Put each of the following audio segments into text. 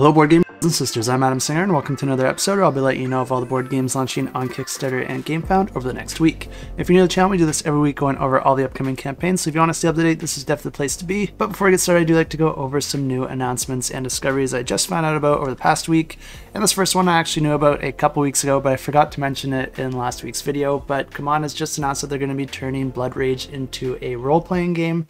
Hello board gamers and sisters, I'm Adam Singer and welcome to another episode where I'll be letting you know of all the board games launching on Kickstarter and GameFound over the next week. If you're new to the channel, we do this every week going over all the upcoming campaigns, so if you want to stay up to date, this is definitely the place to be. But before we get started, I do like to go over some new announcements and discoveries I just found out about over the past week. And this first one I actually knew about a couple weeks ago, but I forgot to mention it in last week's video. But CMON has just announced that they're going to be turning Bloodrage into a role-playing game.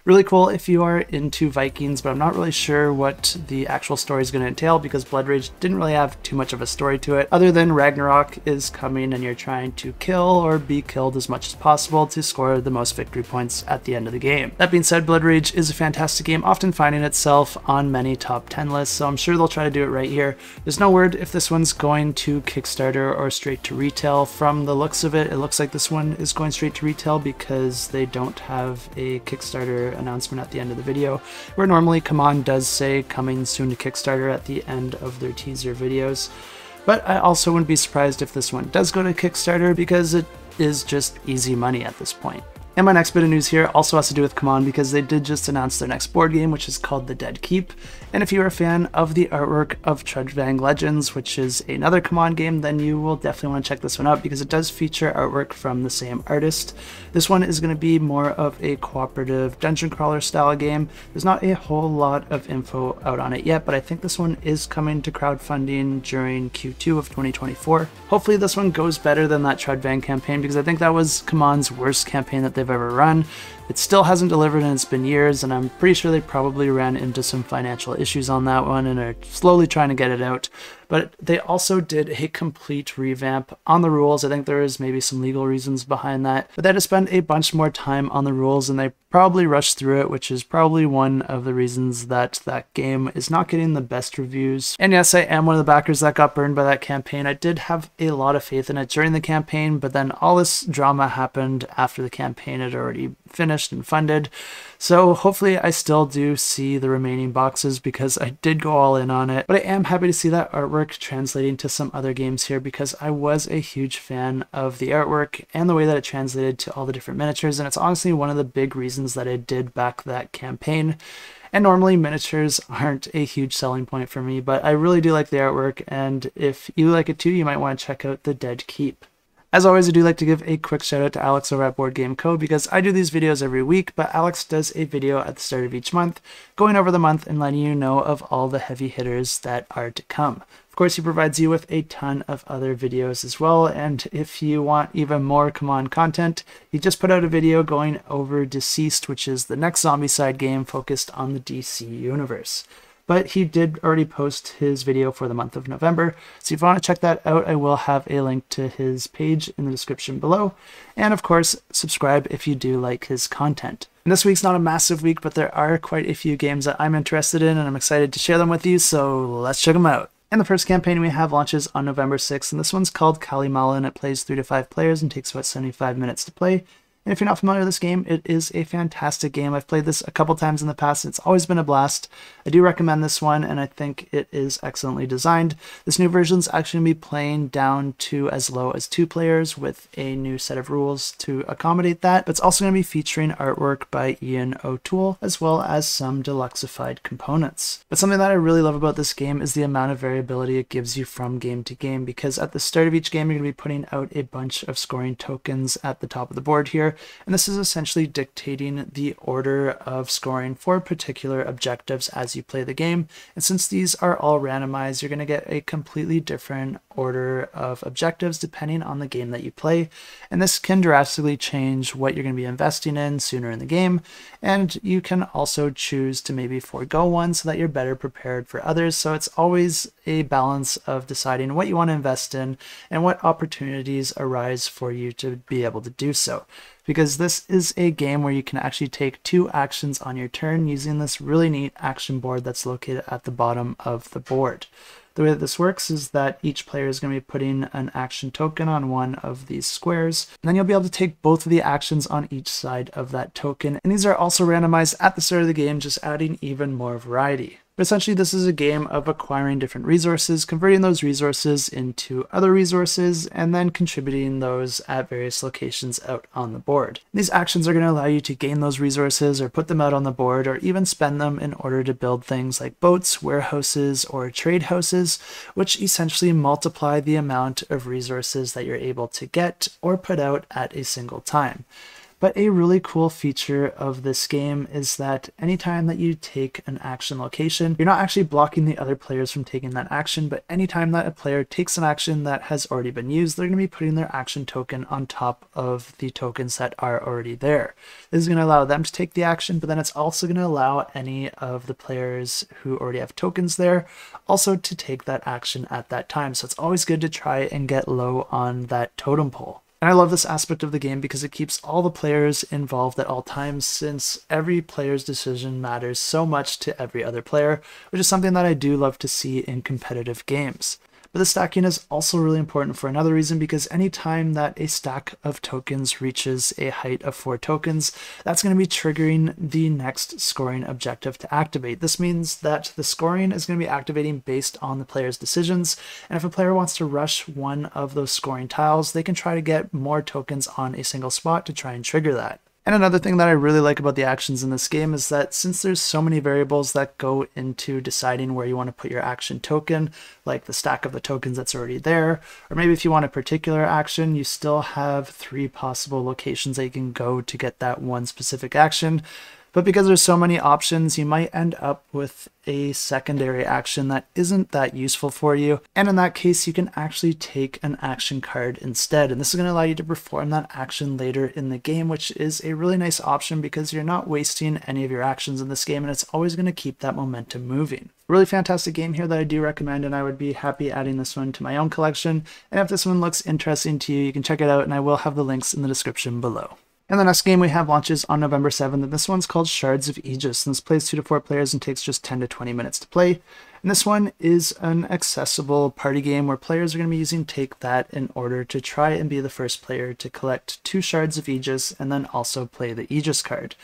Really cool if you are into Vikings, but I'm not really sure what the actual story is going to entail because Bloodrage didn't really have too much of a story to it, other than Ragnarok is coming and you're trying to kill or be killed as much as possible to score the most victory points at the end of the game. That being said, Bloodrage is a fantastic game, often finding itself on many top 10 lists, so I'm sure they'll try to do it right here. There's no word if this one's going to Kickstarter or straight to retail. From the looks of it, it looks like this one is going straight to retail because they don't have a Kickstarter announcement at the end of the video, where normally CMON does say coming soon to Kickstarter at the end of their teaser videos. But I also wouldn't be surprised if this one does go to Kickstarter because it is just easy money at this point. And my next bit of news here also has to do with CMON because they did just announce their next board game, which is called The Dead Keep. And if you're a fan of the artwork of Trudvang Legends, which is another CMON game, then you will definitely want to check this one out because it does feature artwork from the same artist. This one is going to be more of a cooperative dungeon crawler style game. There's not a whole lot of info out on it yet, but I think this one is coming to crowdfunding during Q2 of 2024. Hopefully this one goes better than that Trudvang campaign because I think that was CMON's worst campaign that they've ever run. It still hasn't delivered and it's been years, and I'm pretty sure they probably ran into some financial issues on that one and are slowly trying to get it out. But they also did a complete revamp on the rules. I think there is maybe some legal reasons behind that, but they had to spend a bunch more time on the rules and they probably rushed through it, which is probably one of the reasons that that game is not getting the best reviews. And yes, I am one of the backers that got burned by that campaign. I did have a lot of faith in it during the campaign, but then all this drama happened after the campaign had already finished and funded. So hopefully I still do see the remaining boxes because I did go all in on it, but I am happy to see that artwork translating to some other games here because I was a huge fan of the artwork and the way that it translated to all the different miniatures, and it's honestly one of the big reasons that I did back that campaign. And normally miniatures aren't a huge selling point for me, but I really do like the artwork, and if you like it too, you might want to check out The Dead Keep. As always, I do like to give a quick shout out to Alex over at Boardgame Cove because I do these videos every week, but Alex does a video at the start of each month, going over the month and letting you know of all the heavy hitters that are to come. Of course, he provides you with a ton of other videos as well, and if you want even more CMON content, he just put out a video going over Deceased, which is the next Zombicide game focused on the DC universe. But he did already post his video for the month of November, so if you want to check that out, I will have a link to his page in the description below. And of course, subscribe if you do like his content. And this week's not a massive week, but there are quite a few games that I'm interested in, and I'm excited to share them with you, so let's check them out. And the first campaign we have launches on November 6th, and this one's called Calimala, and it plays 3 to 5 players and takes about 75 minutes to play. And if you're not familiar with this game, it is a fantastic game. I've played this a couple times in the past. It's always been a blast. I do recommend this one, and I think it is excellently designed. This new version is actually going to be playing down to as low as 2 players with a new set of rules to accommodate that. But it's also going to be featuring artwork by Ian O'Toole, as well as some deluxified components. But something that I really love about this game is the amount of variability it gives you from game to game, because at the start of each game, you're going to be putting out a bunch of scoring tokens at the top of the board here. And this is essentially dictating the order of scoring for particular objectives as you play the game. And since these are all randomized, you're going to get a completely different order of objectives depending on the game that you play. And this can drastically change what you're going to be investing in sooner in the game. And you can also choose to maybe forego one so that you're better prepared for others. So it's always a balance of deciding what you want to invest in and what opportunities arise for you to be able to do so. Because this is a game where you can actually take 2 actions on your turn using this really neat action board that's located at the bottom of the board. The way that this works is that each player is going to be putting an action token on one of these squares, and then you'll be able to take both of the actions on each side of that token, and these are also randomized at the start of the game, just adding even more variety. But essentially, this is a game of acquiring different resources, converting those resources into other resources, and then contributing those at various locations out on the board. These actions are going to allow you to gain those resources or put them out on the board, or even spend them in order to build things like boats, warehouses, or trade houses, which essentially multiply the amount of resources that you're able to get or put out at a single time. But a really cool feature of this game is that anytime that you take an action location, you're not actually blocking the other players from taking that action, but anytime that a player takes an action that has already been used, they're going to be putting their action token on top of the tokens that are already there. This is going to allow them to take the action, but then it's also going to allow any of the players who already have tokens there also to take that action at that time. So it's always good to try and get low on that totem pole. And I love this aspect of the game because it keeps all the players involved at all times, since every player's decision matters so much to every other player, which is something that I do love to see in competitive games. But the stacking is also really important for another reason, because anytime that a stack of tokens reaches a height of 4 tokens, that's going to be triggering the next scoring objective to activate. This means that the scoring is going to be activating based on the player's decisions, and if a player wants to rush one of those scoring tiles, they can try to get more tokens on a single spot to try and trigger that. And another thing that I really like about the actions in this game is that since there's so many variables that go into deciding where you want to put your action token, like the stack of the tokens that's already there, or maybe if you want a particular action, you still have 3 possible locations that you can go to get that one specific action. But because there's so many options, you might end up with a secondary action that isn't that useful for you. And in that case, you can actually take an action card instead. And this is going to allow you to perform that action later in the game, which is a really nice option because you're not wasting any of your actions in this game, and it's always going to keep that momentum moving. Really fantastic game here that I do recommend, and I would be happy adding this one to my own collection. And if this one looks interesting to you, you can check it out, and I will have the links in the description below. And the next game we have launches on November 7th, and this one's called Shards of Aegis, and this plays 2 to 4 players and takes just 10 to 20 minutes to play. And this one is an accessible party game where players are going to be using Take That in order to try and be the first player to collect 2 Shards of Aegis and then also play the Aegis card.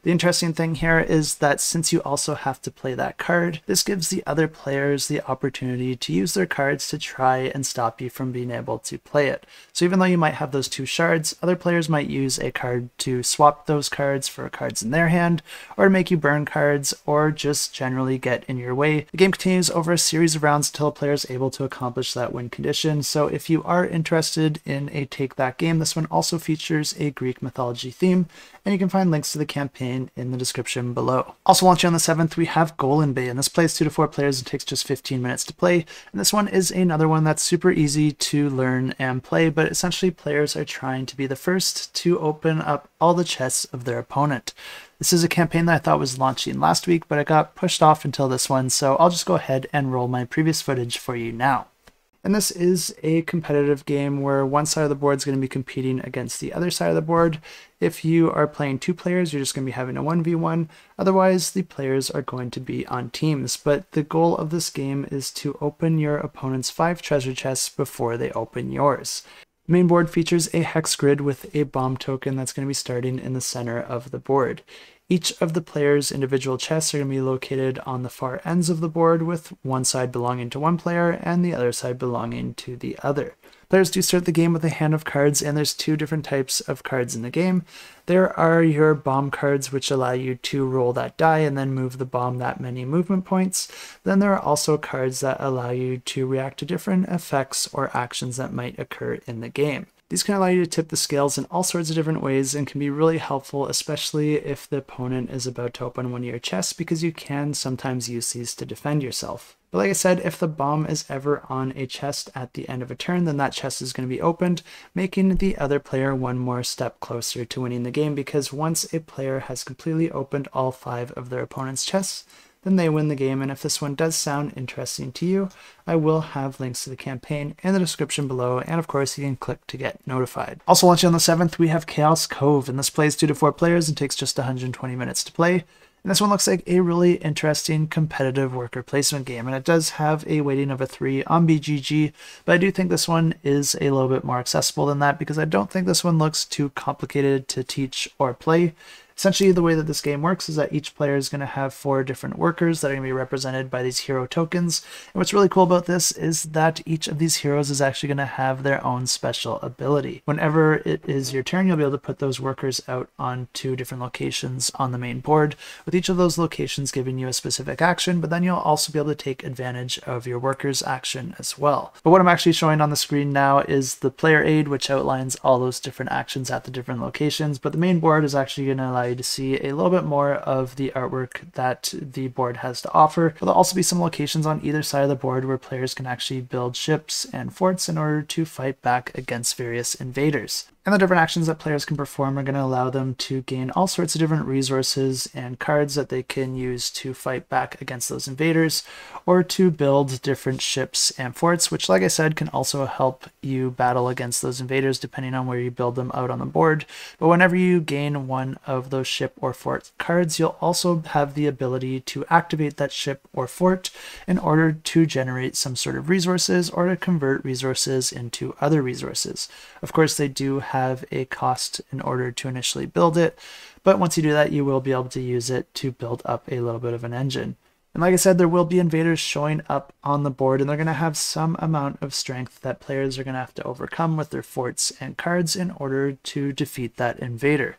The interesting thing here is that since you also have to play that card, this gives the other players the opportunity to use their cards to try and stop you from being able to play it. So even though you might have those 2 shards, other players might use a card to swap those cards for cards in their hand, or to make you burn cards, or just generally get in your way. The game continues over a series of rounds until a player is able to accomplish that win condition. So if you are interested in a Take That game, this one also features a Greek mythology theme, and you can find links to the campaign in the description below. Also launching on the 7th, we have Golen Bay, and this plays 2 to 4 players and takes just 15 minutes to play. And this one is another one that's super easy to learn and play, but essentially players are trying to be the first to open up all the chests of their opponent. This is a campaign that I thought was launching last week, but it got pushed off until this one, so I'll just go ahead and roll my previous footage for you now. And this is a competitive game where one side of the board is going to be competing against the other side of the board. If you are playing 2 players, you're just going to be having a 1v1. Otherwise, the players are going to be on teams. But the goal of this game is to open your opponent's 5 treasure chests before they open yours. The main board features a hex grid with a bomb token that's going to be starting in the center of the board. Each of the players' individual chests are going to be located on the far ends of the board, with one side belonging to one player and the other side belonging to the other. Players do start the game with a hand of cards, and there's 2 different types of cards in the game. There are your bomb cards, which allow you to roll that die and then move the bomb that many movement points. Then there are also cards that allow you to react to different effects or actions that might occur in the game. These can allow you to tip the scales in all sorts of different ways and can be really helpful, especially if the opponent is about to open one of your chests, because you can sometimes use these to defend yourself. But like I said, if the bomb is ever on a chest at the end of a turn, then that chest is going to be opened, making the other player one more step closer to winning the game, because once a player has completely opened all 5 of their opponent's chests, then they win the game. And if this one does sound interesting to you, I will have links to the campaign in the description below, and of course you can click to get notified. Also launching on the 7th, we have Chaos Cove, and this plays 2 to 4 players and takes just 120 minutes to play. And this one looks like a really interesting competitive worker placement game, and it does have a weighting of a 3 on BGG, but I do think this one is a little bit more accessible than that, because I don't think this one looks too complicated to teach or play. Essentially, the way that this game works is that each player is going to have 4 different workers that are going to be represented by these hero tokens. And what's really cool about this is that each of these heroes is actually going to have their own special ability. Whenever it is your turn, you'll be able to put those workers out on 2 different locations on the main board, with each of those locations giving you a specific action, but then you'll also be able to take advantage of your workers' action as well. But what I'm actually showing on the screen now is the player aid, which outlines all those different actions at the different locations, but the main board is actually going to allow you to see a little bit more of the artwork that the board has to offer. There'll also be some locations on either side of the board where players can actually build ships and forts in order to fight back against various invaders. And the different actions that players can perform are going to allow them to gain all sorts of different resources and cards that they can use to fight back against those invaders, or to build different ships and forts, which, like I said, can also help you battle against those invaders depending on where you build them out on the board. But whenever you gain one of those ship or fort cards, you'll also have the ability to activate that ship or fort in order to generate some sort of resources or to convert resources into other resources. Of course, they do have a cost in order to initially build it, but once you do that, you will be able to use it to build up a little bit of an engine. And like I said, there will be invaders showing up on the board, and they're going to have some amount of strength that players are going to have to overcome with their forts and cards in order to defeat that invader.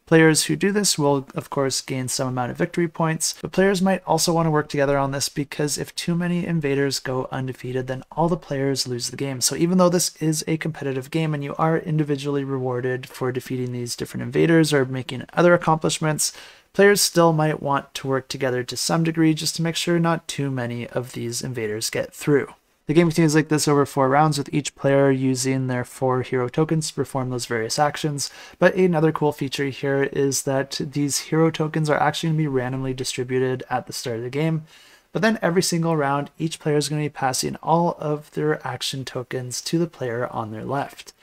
Players who do this will, of course, gain some amount of victory points, but players might also want to work together on this, because if too many invaders go undefeated, then all the players lose the game. So even though this is a competitive game and you are individually rewarded for defeating these different invaders or making other accomplishments, players still might want to work together to some degree just to make sure not too many of these invaders get through. The game continues like this over 4 rounds, with each player using their 4 hero tokens to perform those various actions. But another cool feature here is that these hero tokens are actually going to be randomly distributed at the start of the game. But then every single round, each player is going to be passing all of their action tokens to the player on their left.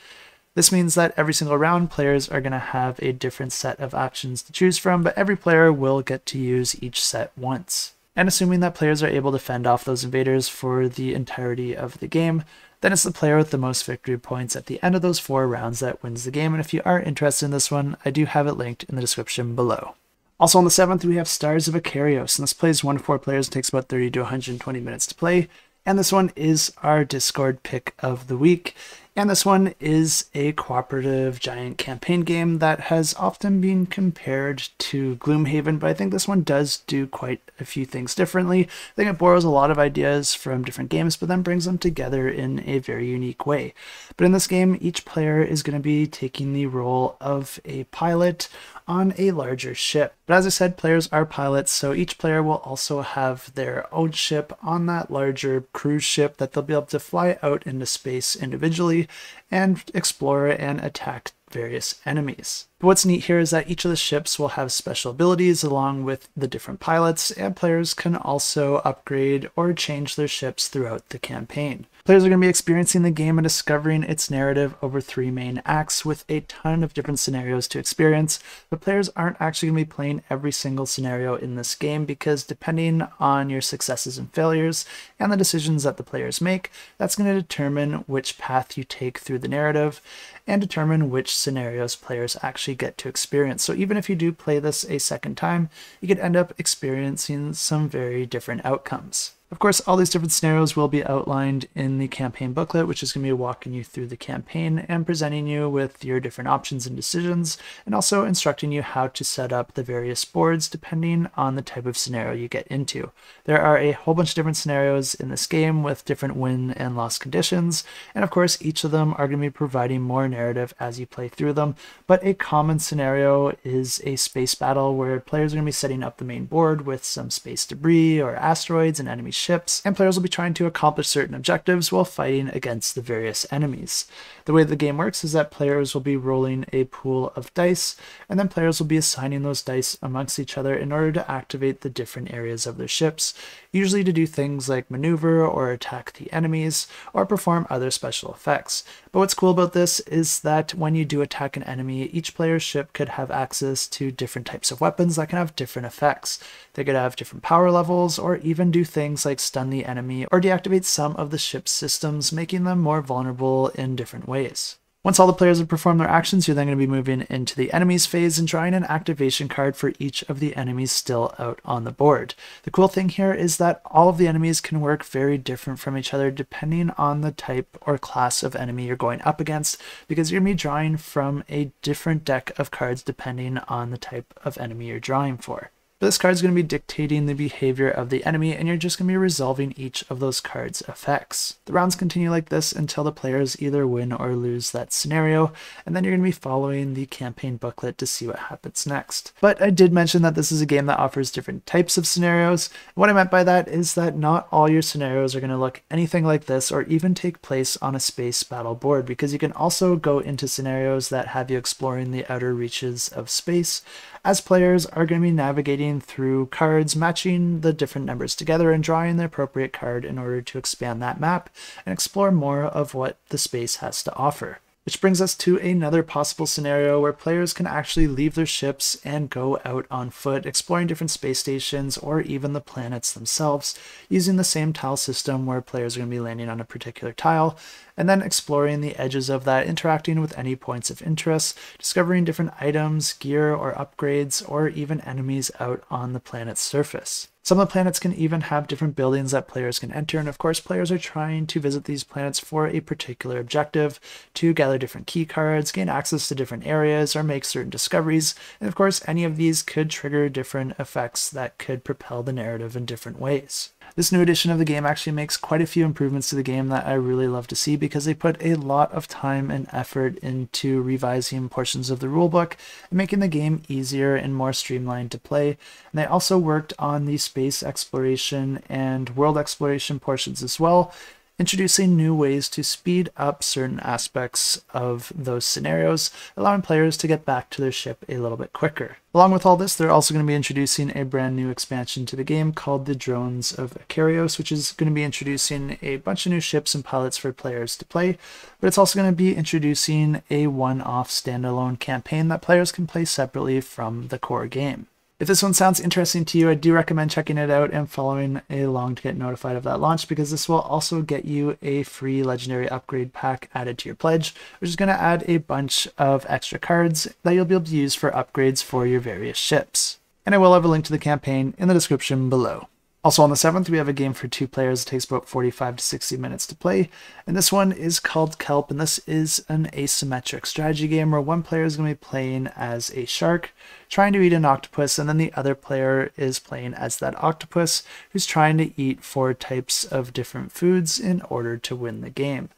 This means that every single round, players are going to have a different set of actions to choose from, but every player will get to use each set once. And assuming that players are able to fend off those invaders for the entirety of the game, then it's the player with the most victory points at the end of those 4 rounds that wins the game. And if you are interested in this one, I do have it linked in the description below. Also on the 7th, we have Stars of Akarios, and this plays 1 to 4 players and takes about 30 to 120 minutes to play. And this one is our Discord pick of the week. And this one is a cooperative giant campaign game that has often been compared to Gloomhaven, but I think this one does do quite a few things differently. I think it borrows a lot of ideas from different games, but then brings them together in a very unique way. But in this game, each player is going to be taking the role of a pilot on a larger ship. But as I said, players are pilots, so each player will also have their own ship on that larger cruise ship that they'll be able to fly out into space individually and explore and attack various enemies. But what's neat here is that each of the ships will have special abilities along with the different pilots, and players can also upgrade or change their ships throughout the campaign. Players are going to be experiencing the game and discovering its narrative over 3 main acts with a ton of different scenarios to experience, but players aren't actually going to be playing every single scenario in this game, because depending on your successes and failures and the decisions that the players make, that's going to determine which path you take through the narrative and determine which scenarios players actually get to experience. So even if you do play this a second time, you could end up experiencing some very different outcomes. Of course, all these different scenarios will be outlined in the campaign booklet, which is going to be walking you through the campaign and presenting you with your different options and decisions, and also instructing you how to set up the various boards depending on the type of scenario you get into. There are a whole bunch of different scenarios in this game with different win and loss conditions, and of course each of them are going to be providing more narrative as you play through them, but a common scenario is a space battle where players are going to be setting up the main board with some space debris or asteroids and enemy ships, and players will be trying to accomplish certain objectives while fighting against the various enemies. The way the game works is that players will be rolling a pool of dice, and then players will be assigning those dice amongst each other in order to activate the different areas of their ships, usually to do things like maneuver or attack the enemies or perform other special effects. But what's cool about this is that when you do attack an enemy, each player's ship could have access to different types of weapons that can have different effects. They could have different power levels, or even do things like stun the enemy or deactivate some of the ship's systems, making them more vulnerable in different ways. Once all the players have performed their actions, you're then going to be moving into the enemies phase and drawing an activation card for each of the enemies still out on the board. The cool thing here is that all of the enemies can work very different from each other depending on the type or class of enemy you're going up against, because you're going to be drawing from a different deck of cards depending on the type of enemy you're drawing for. But this card is going to be dictating the behavior of the enemy, and you're just going to be resolving each of those cards' effects. The rounds continue like this until the players either win or lose that scenario, and then you're going to be following the campaign booklet to see what happens next. But I did mention that this is a game that offers different types of scenarios. What I meant by that is that not all your scenarios are going to look anything like this or even take place on a space battle board, because you can also go into scenarios that have you exploring the outer reaches of space, as players are going to be navigating through cards, matching the different numbers together and drawing the appropriate card in order to expand that map and explore more of what the space has to offer. Which brings us to another possible scenario where players can actually leave their ships and go out on foot, exploring different space stations or even the planets themselves, using the same tile system where players are going to be landing on a particular tile, and then exploring the edges of that, interacting with any points of interest, discovering different items, gear, or upgrades, or even enemies out on the planet's surface. Some of the planets can even have different buildings that players can enter, and of course players are trying to visit these planets for a particular objective, to gather different key cards, gain access to different areas, or make certain discoveries, and of course any of these could trigger different effects that could propel the narrative in different ways. This new edition of the game actually makes quite a few improvements to the game that I really love to see, because they put a lot of time and effort into revising portions of the rulebook and making the game easier and more streamlined to play. And they also worked on the space exploration and world exploration portions as well, introducing new ways to speed up certain aspects of those scenarios, allowing players to get back to their ship a little bit quicker. Along with all this, they're also going to be introducing a brand new expansion to the game called the Drones of Akarios, which is going to be introducing a bunch of new ships and pilots for players to play, but it's also going to be introducing a one-off standalone campaign that players can play separately from the core game. If this one sounds interesting to you, I do recommend checking it out and following along to get notified of that launch, because this will also get you a free legendary upgrade pack added to your pledge, which is going to add a bunch of extra cards that you'll be able to use for upgrades for your various ships. And I will have a link to the campaign in the description below. Also on the 7th, we have a game for 2 players. It takes about 45 to 60 minutes to play, and this one is called Kelp, and this is an asymmetric strategy game where one player is going to be playing as a shark, trying to eat an octopus, and then the other player is playing as that octopus who's trying to eat 4 types of different foods in order to win the game.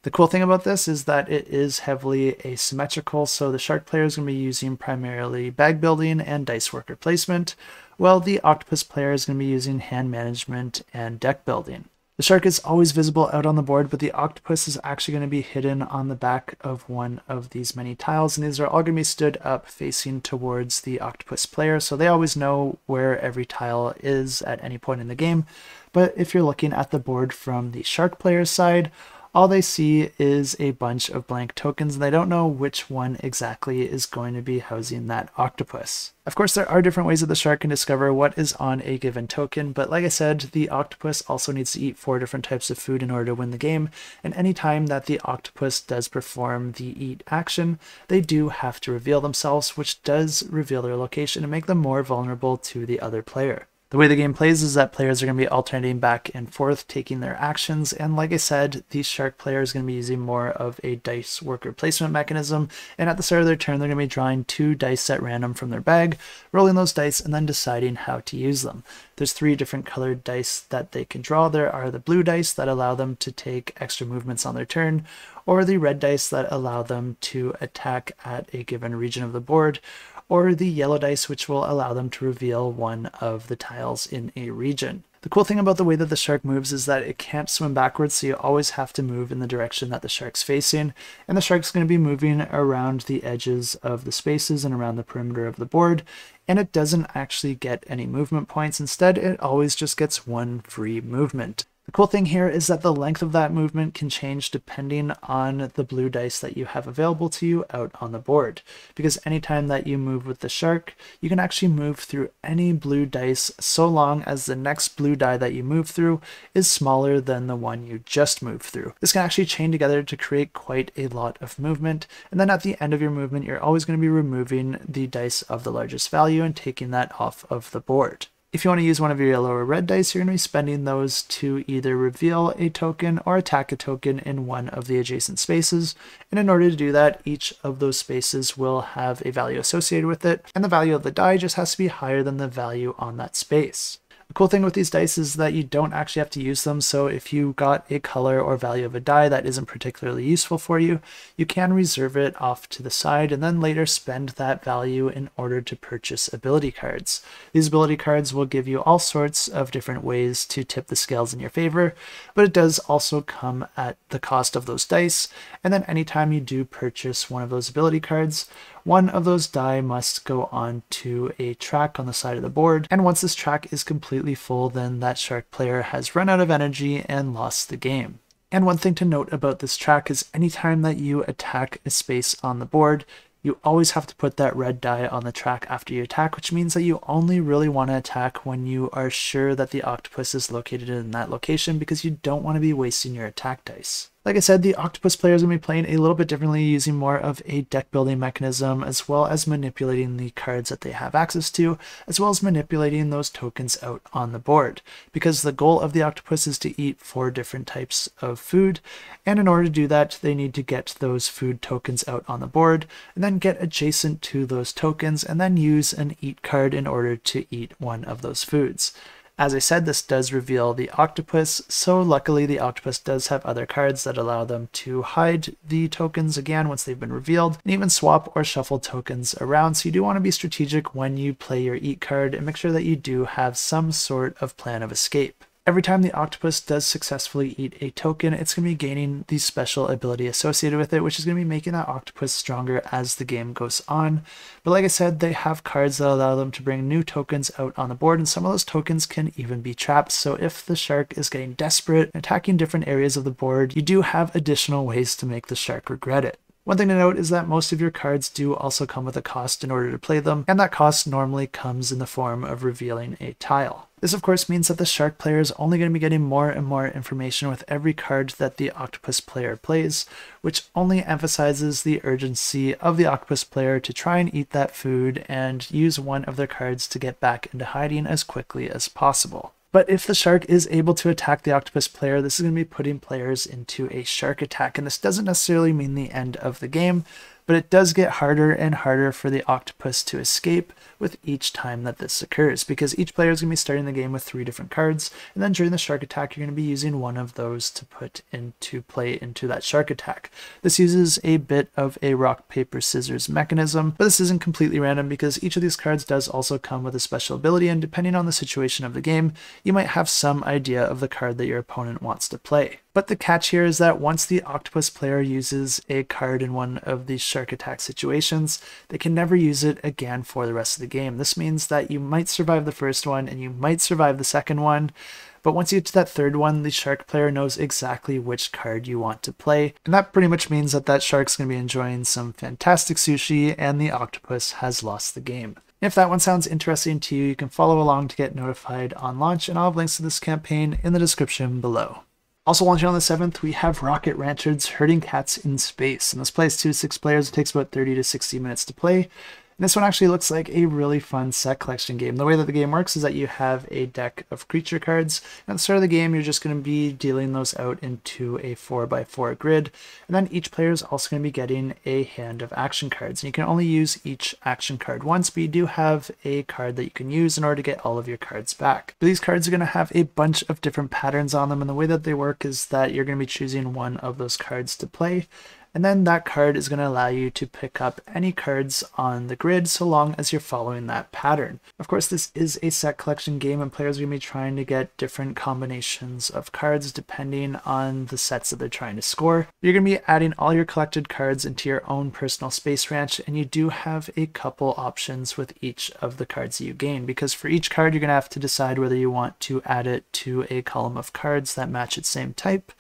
The cool thing about this is that it is heavily asymmetrical, so the shark player is going to be using primarily bag building and dice worker placement, while the octopus player is going to be using hand management and deck building. The shark is always visible out on the board, but the octopus is actually going to be hidden on the back of one of these many tiles, and these are all going to be stood up facing towards the octopus player, so they always know where every tile is at any point in the game. But if you're looking at the board from the shark player's side, all they see is a bunch of blank tokens, and they don't know which one exactly is going to be housing that octopus. Of course, there are different ways that the shark can discover what is on a given token, but like I said, the octopus also needs to eat 4 different types of food in order to win the game, and anytime that the octopus does perform the eat action, they do have to reveal themselves, which does reveal their location and make them more vulnerable to the other player. The way the game plays is that players are going to be alternating back and forth, taking their actions, and like I said, the shark player is going to be using more of a dice worker placement mechanism, and at the start of their turn they're going to be drawing 2 dice at random from their bag, rolling those dice, and then deciding how to use them. There's 3 different colored dice that they can draw. There are the blue dice that allow them to take extra movements on their turn, or the red dice that allow them to attack at a given region of the board, or the yellow dice, which will allow them to reveal one of the tiles in a region. The cool thing about the way that the shark moves is that it can't swim backwards, so you always have to move in the direction that the shark's facing, and the shark's going to be moving around the edges of the spaces and around the perimeter of the board, and it doesn't actually get any movement points. Instead, it always just gets 1 free movement. The cool thing here is that the length of that movement can change depending on the blue dice that you have available to you out on the board. Because anytime that you move with the shark, you can actually move through any blue dice so long as the next blue die that you move through is smaller than the one you just moved through. This can actually chain together to create quite a lot of movement, and then at the end of your movement, you're always going to be removing the dice of the largest value and taking that off of the board. If you want to use one of your yellow or red dice, you're going to be spending those to either reveal a token or attack a token in one of the adjacent spaces. And in order to do that, each of those spaces will have a value associated with it, and the value of the die just has to be higher than the value on that space. The cool thing with these dice is that you don't actually have to use them, so if you got a color or value of a die that isn't particularly useful for you, you can reserve it off to the side and then later spend that value in order to purchase ability cards. These ability cards will give you all sorts of different ways to tip the scales in your favor, but it does also come at the cost of those dice, and then anytime you do purchase one of those ability cards, one of those die must go on to a track on the side of the board, and once this track is completely full, then that shark player has run out of energy and lost the game. And one thing to note about this track is anytime that you attack a space on the board, you always have to put that red die on the track after you attack, which means that you only really want to attack when you are sure that the octopus is located in that location, because you don't want to be wasting your attack dice. Like I said, the Octopus player is going to be playing a little bit differently, using more of a deck building mechanism, as well as manipulating the cards that they have access to, as well as manipulating those tokens out on the board. Because the goal of the Octopus is to eat 4 different types of food, and in order to do that, they need to get those food tokens out on the board, and then get adjacent to those tokens, and then use an eat card in order to eat one of those foods. As I said, this does reveal the octopus, so luckily the octopus does have other cards that allow them to hide the tokens again once they've been revealed, and even swap or shuffle tokens around, so you do want to be strategic when you play your eat card and make sure that you do have some sort of plan of escape. Every time the octopus does successfully eat a token, it's going to be gaining the special ability associated with it, which is going to be making that octopus stronger as the game goes on. But like I said, they have cards that allow them to bring new tokens out on the board, and some of those tokens can even be traps. So if the shark is getting desperate and attacking different areas of the board, you do have additional ways to make the shark regret it. One thing to note is that most of your cards do also come with a cost in order to play them, and that cost normally comes in the form of revealing a tile. This of course means that the shark player is only going to be getting more and more information with every card that the octopus player plays, which only emphasizes the urgency of the octopus player to try and eat that food and use one of their cards to get back into hiding as quickly as possible. But if the shark is able to attack the octopus player, this is going to be putting players into a shark attack, and this doesn't necessarily mean the end of the game, but it does get harder and harder for the octopus to escape with each time that this occurs, because each player is going to be starting the game with 3 different cards, and then during the shark attack you're going to be using one of those to put into play into that shark attack. This uses a bit of a rock, paper, scissors mechanism, but this isn't completely random because each of these cards does also come with a special ability, and depending on the situation of the game, you might have some idea of the card that your opponent wants to play. But the catch here is that once the octopus player uses a card in one of these shark attack situations, they can never use it again for the rest of the game. This means that you might survive the first one and you might survive the second one, but once you get to that third one, the shark player knows exactly which card you want to play, and that pretty much means that that shark's going to be enjoying some fantastic sushi and the octopus has lost the game. If that one sounds interesting to you, you can follow along to get notified on launch, and I'll have links to this campaign in the description below. Also launching on the 7th, we have Rocket Ranchers Herding Cats in Space, and this plays 2 to 6 players. It takes about 30 to 60 minutes to play. And this one actually looks like a really fun set collection game. The way that the game works is that you have a deck of creature cards, and at the start of the game you're just going to be dealing those out into a 4x4 grid, and then each player is also going to be getting a hand of action cards. And you can only use each action card once, but you do have a card that you can use in order to get all of your cards back. But these cards are going to have a bunch of different patterns on them, and the way that they work is that you're going to be choosing one of those cards to play, and then that card is going to allow you to pick up any cards on the grid so long as you're following that pattern. Of course, this is a set collection game and players are going to be trying to get different combinations of cards depending on the sets that they're trying to score. You're going to be adding all your collected cards into your own personal space ranch, and you do have a couple options with each of the cards that you gain, because for each card you're going to have to decide whether you want to add it to a column of cards that match its same type,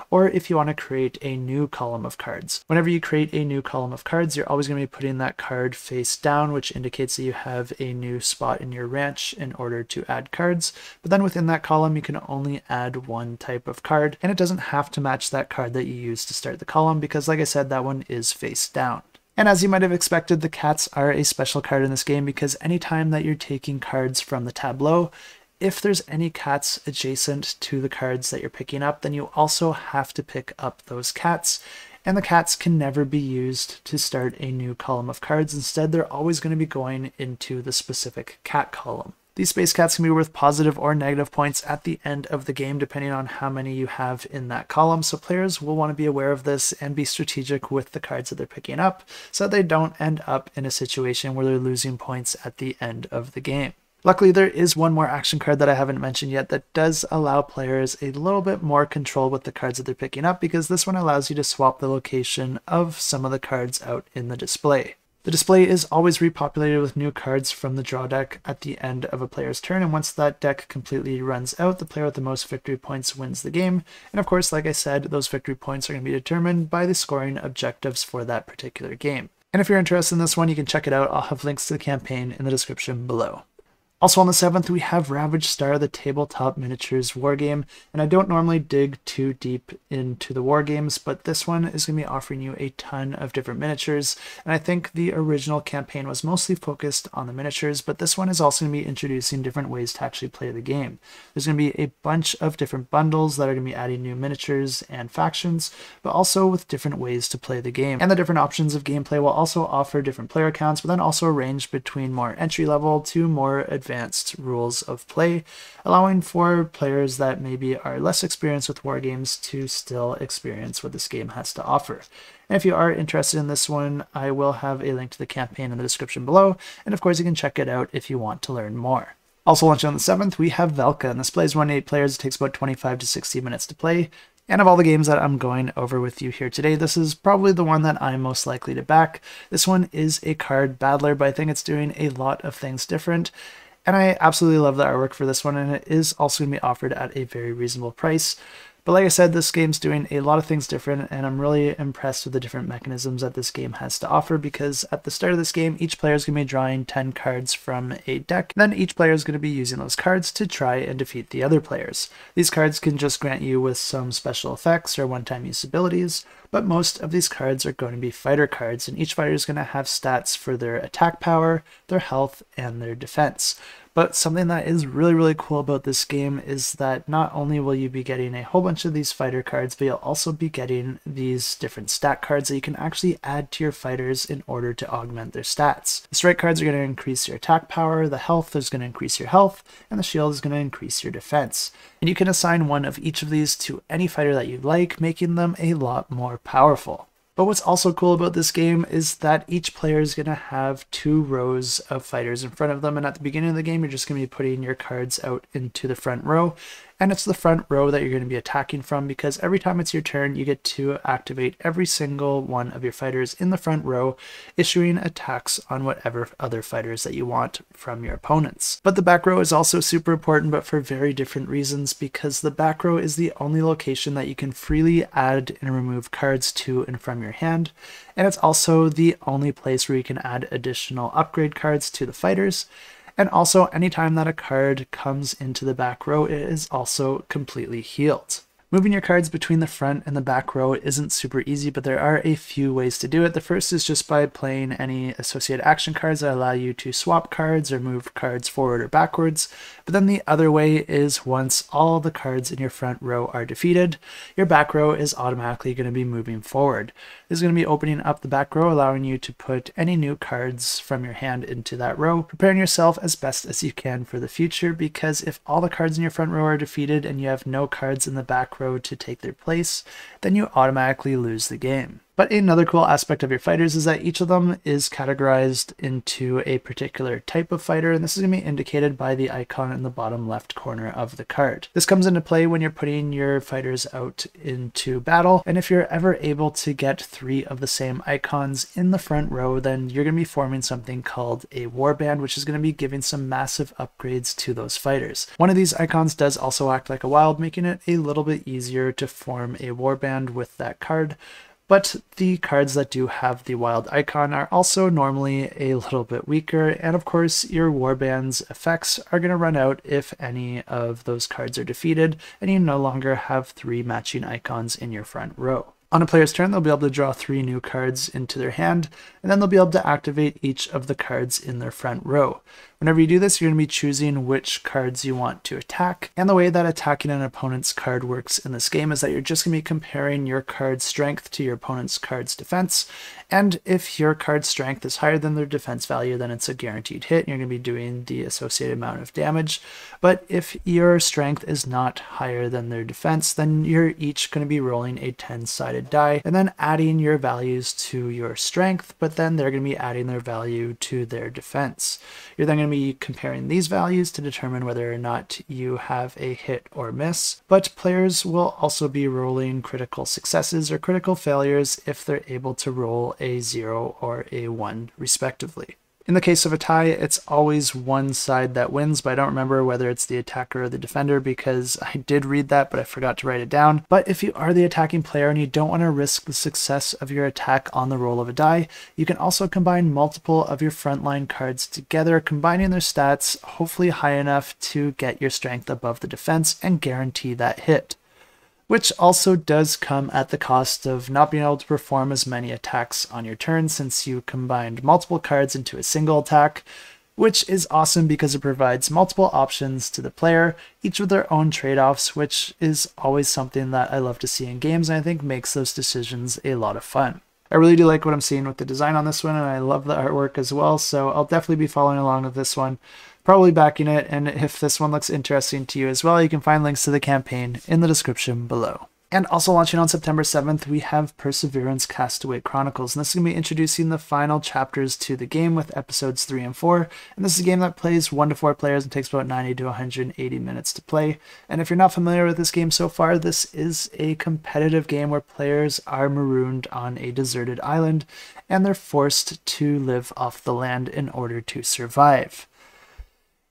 or if you want to create a new column of cards. Whenever you create a new column of cards, you're always going to be putting that card face down, which indicates that you have a new spot in your ranch in order to add cards. But then within that column, you can only add one type of card, and it doesn't have to match that card that you used to start the column, because like I said, that one is face down. And as you might have expected, the cats are a special card in this game, because anytime that you're taking cards from the tableau, if there's any cats adjacent to the cards that you're picking up, then you also have to pick up those cats. And the cats can never be used to start a new column of cards. Instead, they're always going to be going into the specific cat column. These space cats can be worth positive or negative points at the end of the game, depending on how many you have in that column. So players will want to be aware of this and be strategic with the cards that they're picking up so that they don't end up in a situation where they're losing points at the end of the game. Luckily, there is one more action card that I haven't mentioned yet that does allow players a little bit more control with the cards that they're picking up, because this one allows you to swap the location of some of the cards out in the display. The display is always repopulated with new cards from the draw deck at the end of a player's turn, and once that deck completely runs out, the player with the most victory points wins the game. And of course, like I said, those victory points are going to be determined by the scoring objectives for that particular game. And if you're interested in this one, you can check it out. I'll have links to the campaign in the description below. Also on the 7th, we have Ravaged Star, the tabletop miniatures wargame, and I don't normally dig too deep into the wargames, but this one is going to be offering you a ton of different miniatures, and I think the original campaign was mostly focused on the miniatures, but this one is also going to be introducing different ways to actually play the game. There's going to be a bunch of different bundles that are going to be adding new miniatures and factions, but also with different ways to play the game. And the different options of gameplay will also offer different player counts, but then also range between more entry level to more advanced rules of play, allowing for players that maybe are less experienced with wargames to still experience what this game has to offer. And if you are interested in this one, I will have a link to the campaign in the description below, and of course you can check it out if you want to learn more. Also launching on the 7th, we have Valka, and this plays 1 to 8 players. It takes about 25 to 60 minutes to play. And of all the games that I'm going over with you here today, this is probably the one that I'm most likely to back. This one is a card battler, but I think it's doing a lot of things different. And I absolutely love the artwork for this one, and it is also going to be offered at a very reasonable price. But like I said, this game's doing a lot of things different, and I'm really impressed with the different mechanisms that this game has to offer, because at the start of this game, each player is going to be drawing 10 cards from a deck. Then each player is going to be using those cards to try and defeat the other players. These cards can just grant you with some special effects or one-time use abilities, but most of these cards are going to be fighter cards, and each fighter is going to have stats for their attack power, their health, and their defense. But something that is really cool about this game is that not only will you be getting a whole bunch of these fighter cards, but you'll also be getting these different stat cards that you can actually add to your fighters in order to augment their stats. The strike cards are going to increase your attack power, the health is going to increase your health, and the shield is going to increase your defense. And you can assign one of each of these to any fighter that you like, making them a lot more powerful. But what's also cool about this game is that each player is going to have 2 rows of fighters in front of them, and at the beginning of the game you're just going to be putting your cards out into the front row, and it's the front row that you're going to be attacking from, because every time it's your turn you get to activate every single one of your fighters in the front row, issuing attacks on whatever other fighters that you want from your opponents. But the back row is also super important, but for very different reasons, because the back row is the only location that you can freely add and remove cards to and from your hand, and it's also the only place where you can add additional upgrade cards to the fighters. And also, anytime that a card comes into the back row, it is also completely healed. Moving your cards between the front and the back row isn't super easy, but there are a few ways to do it. The first is just by playing any associated action cards that allow you to swap cards or move cards forward or backwards. But then the other way is once all the cards in your front row are defeated, your back row is automatically going to be moving forward. This is going to be opening up the back row, allowing you to put any new cards from your hand into that row, preparing yourself as best as you can for the future, because if all the cards in your front row are defeated and you have no cards in the back row to take their place, then you automatically lose the game. But another cool aspect of your fighters is that each of them is categorized into a particular type of fighter, and this is going to be indicated by the icon in the bottom left corner of the card. This comes into play when you're putting your fighters out into battle, and if you're ever able to get 3 of the same icons in the front row, then you're going to be forming something called a warband, which is going to be giving some massive upgrades to those fighters. One of these icons does also act like a wild, making it a little bit easier to form a warband with that card. But the cards that do have the wild icon are also normally a little bit weaker, and of course your warband's effects are going to run out if any of those cards are defeated and you no longer have 3 matching icons in your front row. On a player's turn, they'll be able to draw 3 new cards into their hand, and then they'll be able to activate each of the cards in their front row. Whenever you do this, you're going to be choosing which cards you want to attack, and the way that attacking an opponent's card works in this game is that you're just going to be comparing your card's strength to your opponent's card's defense, and if your card's strength is higher than their defense value, then it's a guaranteed hit, and you're going to be doing the associated amount of damage. But if your strength is not higher than their defense, then you're each going to be rolling a 10-sided die, and then adding your values to your strength, but then they're going to be adding their value to their defense. You're then going to be comparing these values to determine whether or not you have a hit or miss, but players will also be rolling critical successes or critical failures if they're able to roll a 0 or a 1 respectively. In the case of a tie, it's always one side that wins, but I don't remember whether it's the attacker or the defender because I did read that, but I forgot to write it down. But if you are the attacking player and you don't want to risk the success of your attack on the roll of a die, you can also combine multiple of your frontline cards together, combining their stats hopefully high enough to get your strength above the defense and guarantee that hit. Which also does come at the cost of not being able to perform as many attacks on your turn since you combined multiple cards into a single attack, which is awesome because it provides multiple options to the player, each with their own trade-offs, which is always something that I love to see in games and I think makes those decisions a lot of fun. I really do like what I'm seeing with the design on this one, and I love the artwork as well, so I'll definitely be following along with this one, probably backing it, and if this one looks interesting to you as well, you can find links to the campaign in the description below. And also launching on September 7th, we have Perseverance Castaway Chronicles, and this is going to be introducing the final chapters to the game with episodes 3 and 4, and this is a game that plays 1 to 4 players and takes about 90 to 180 minutes to play. And if you're not familiar with this game so far, this is a competitive game where players are marooned on a deserted island, and they're forced to live off the land in order to survive.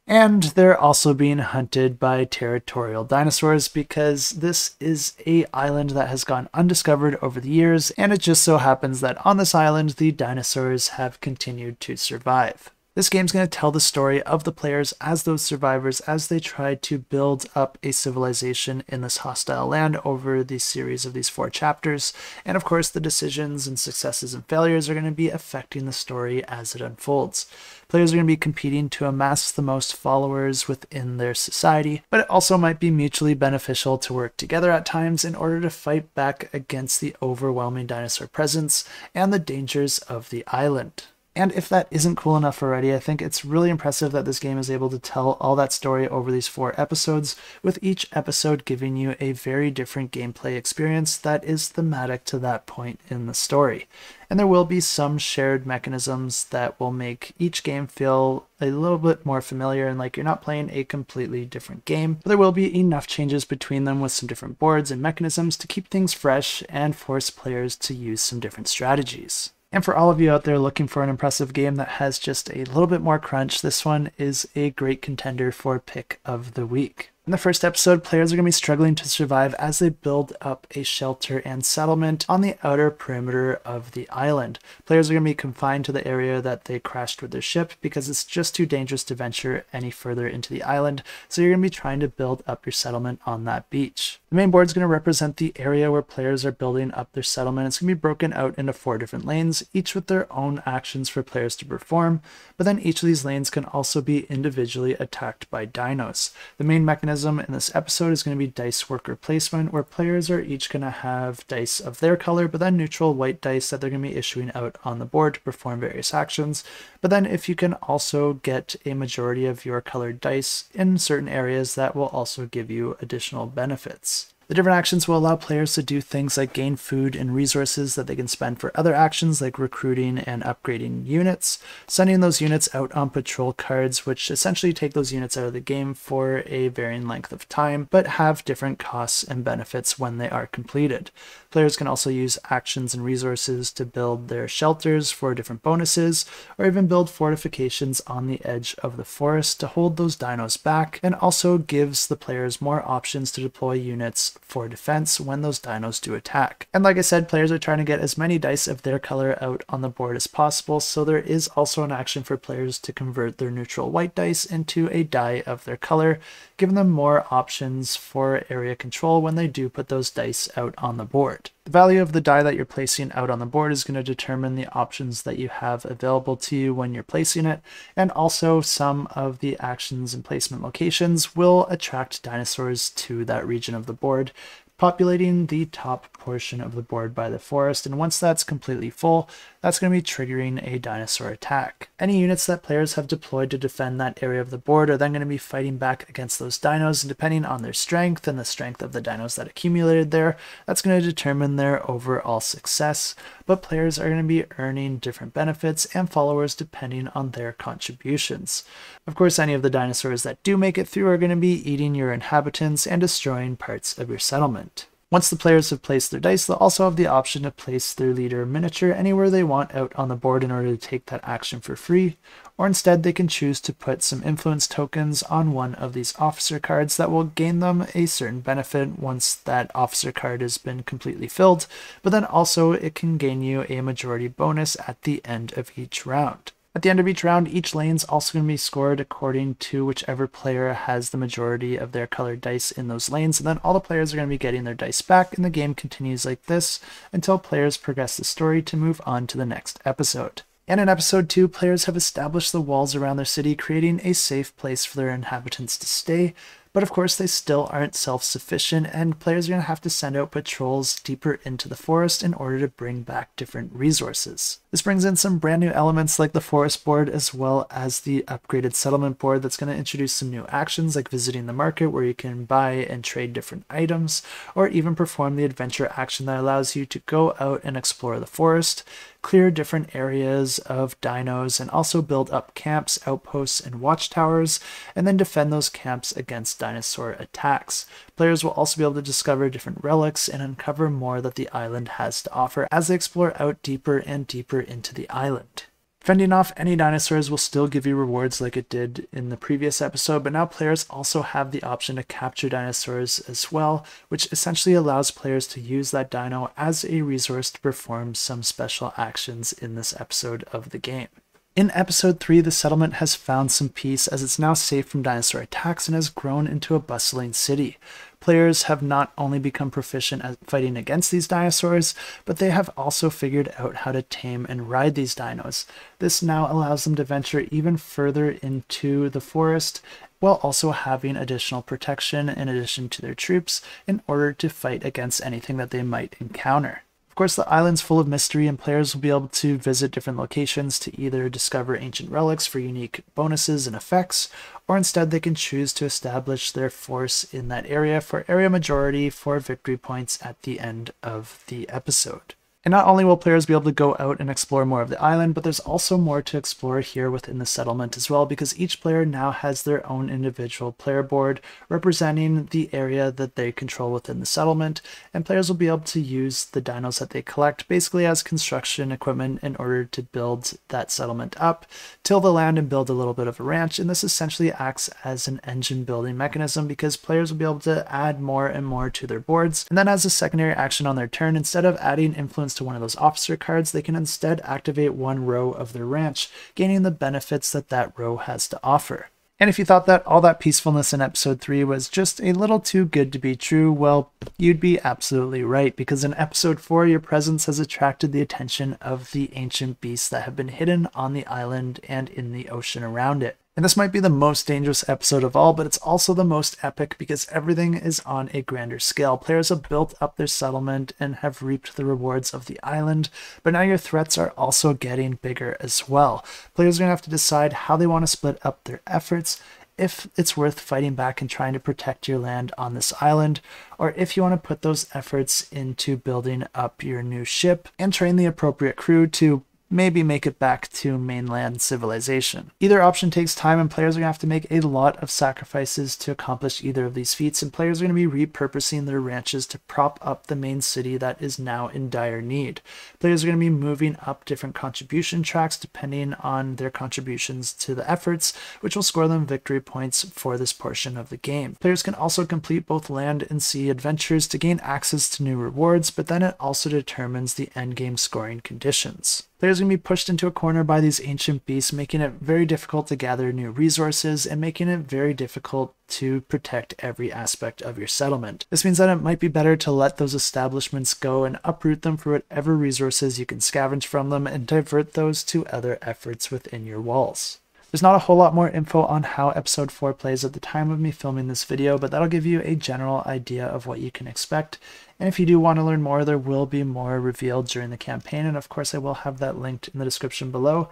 And they're also being hunted by territorial dinosaurs because this is an island that has gone undiscovered over the years, and it just so happens that on this island the dinosaurs have continued to survive. This game's going to tell the story of the players as those survivors as they try to build up a civilization in this hostile land over the series of these 4 chapters, and of course the decisions and successes and failures are going to be affecting the story as it unfolds. Players are going to be competing to amass the most followers within their society, but it also might be mutually beneficial to work together at times in order to fight back against the overwhelming dinosaur presence and the dangers of the island. And if that isn't cool enough already, I think it's really impressive that this game is able to tell all that story over these 4 episodes, with each episode giving you a very different gameplay experience that is thematic to that point in the story. And there will be some shared mechanisms that will make each game feel a little bit more familiar and like you're not playing a completely different game, but there will be enough changes between them with some different boards and mechanisms to keep things fresh and force players to use some different strategies. And for all of you out there looking for an impressive game that has just a little bit more crunch, this one is a great contender for Pick of the Week. In the first episode, players are going to be struggling to survive as they build up a shelter and settlement on the outer perimeter of the island. Players are going to be confined to the area that they crashed with their ship because it's just too dangerous to venture any further into the island, so you're going to be trying to build up your settlement on that beach. The main board is going to represent the area where players are building up their settlement. It's going to be broken out into 4 different lanes, each with their own actions for players to perform, but then each of these lanes can also be individually attacked by dinos. The main mechanism in this episode is going to be dice worker placement, where players are each going to have dice of their color, but then neutral white dice that they're going to be issuing out on the board to perform various actions. But then if you can also get a majority of your colored dice in certain areas, that will also give you additional benefits. The different actions will allow players to do things like gain food and resources that they can spend for other actions like recruiting and upgrading units, sending those units out on patrol cards, which essentially take those units out of the game for a varying length of time, but have different costs and benefits when they are completed. Players can also use actions and resources to build their shelters for different bonuses, or even build fortifications on the edge of the forest to hold those dinos back, and also gives the players more options to deploy units for defense when those dinos do attack. And like I said, players are trying to get as many dice of their color out on the board as possible, so there is also an action for players to convert their neutral white dice into a die of their color, giving them more options for area control when they do put those dice out on the board. The value of the die that you're placing out on the board is going to determine the options that you have available to you when you're placing it, and also some of the actions and placement locations will attract dinosaurs to that region of the board, populating the top portion of the board by the forest, and once that's completely full, that's going to be triggering a dinosaur attack. Any units that players have deployed to defend that area of the board are then going to be fighting back against those dinos, and depending on their strength and the strength of the dinos that accumulated there, that's going to determine their overall success, but players are going to be earning different benefits and followers depending on their contributions. Of course, any of the dinosaurs that do make it through are going to be eating your inhabitants and destroying parts of your settlement. Once the players have placed their dice, they'll also have the option to place their leader miniature anywhere they want out on the board in order to take that action for free, or instead they can choose to put some influence tokens on one of these officer cards that will gain them a certain benefit once that officer card has been completely filled, but then also it can gain you a majority bonus at the end of each round. At the end of each round, each lane's also going to be scored according to whichever player has the majority of their colored dice in those lanes, and then all the players are going to be getting their dice back, and the game continues like this until players progress the story to move on to the next episode. And in episode 2, players have established the walls around their city, creating a safe place for their inhabitants to stay. But of course, they still aren't self-sufficient, and players are going to have to send out patrols deeper into the forest in order to bring back different resources. This brings in some brand new elements like the forest board, as well as the upgraded settlement board that's going to introduce some new actions like visiting the market where you can buy and trade different items, or even perform the adventure action that allows you to go out and explore the forest, clear different areas of dinos, and also build up camps, outposts, and watchtowers, and then defend those camps against dinosaur attacks. Players will also be able to discover different relics and uncover more that the island has to offer as they explore out deeper and deeper into the island. Fending off any dinosaurs will still give you rewards like it did in the previous episode, but now players also have the option to capture dinosaurs as well, which essentially allows players to use that dino as a resource to perform some special actions in this episode of the game. In episode 3, the settlement has found some peace as it's now safe from dinosaur attacks and has grown into a bustling city. Players have not only become proficient at fighting against these dinosaurs, but they have also figured out how to tame and ride these dinos. This now allows them to venture even further into the forest, while also having additional protection in addition to their troops in order to fight against anything that they might encounter. Of course, the island's full of mystery, and players will be able to visit different locations to either discover ancient relics for unique bonuses and effects, or instead they can choose to establish their force in that area for area majority for victory points at the end of the episode. And not only will players be able to go out and explore more of the island, but there's also more to explore here within the settlement as well, because each player now has their own individual player board representing the area that they control within the settlement, and players will be able to use the dinos that they collect basically as construction equipment in order to build that settlement up, till the land and build a little bit of a ranch, and this essentially acts as an engine building mechanism because players will be able to add more and more to their boards, and then as a secondary action on their turn, instead of adding influence to one of those officer cards, they can instead activate one row of their ranch, gaining the benefits that that row has to offer. And if you thought that all that peacefulness in episode 3 was just a little too good to be true, well, you'd be absolutely right, because in episode 4 your presence has attracted the attention of the ancient beasts that have been hidden on the island and in the ocean around it. And this might be the most dangerous episode of all, but it's also the most epic because everything is on a grander scale. Players have built up their settlement and have reaped the rewards of the island, but now your threats are also getting bigger as well. Players are going to have to decide how they want to split up their efforts, if it's worth fighting back and trying to protect your land on this island, or if you want to put those efforts into building up your new ship and train the appropriate crew to maybe make it back to mainland civilization. Either option takes time, and players are going to have to make a lot of sacrifices to accomplish either of these feats, and players are going to be repurposing their ranches to prop up the main city that is now in dire need. Players are going to be moving up different contribution tracks depending on their contributions to the efforts, which will score them victory points for this portion of the game. Players can also complete both land and sea adventures to gain access to new rewards, but then it also determines the endgame scoring conditions. Players are going to be pushed into a corner by these ancient beasts, making it very difficult to gather new resources and making it very difficult to protect every aspect of your settlement. This means that it might be better to let those establishments go and uproot them for whatever resources you can scavenge from them and divert those to other efforts within your walls. There's not a whole lot more info on how episode 4 plays at the time of me filming this video, but that'll give you a general idea of what you can expect. And if you do want to learn more, there will be more revealed during the campaign, and of course I will have that linked in the description below.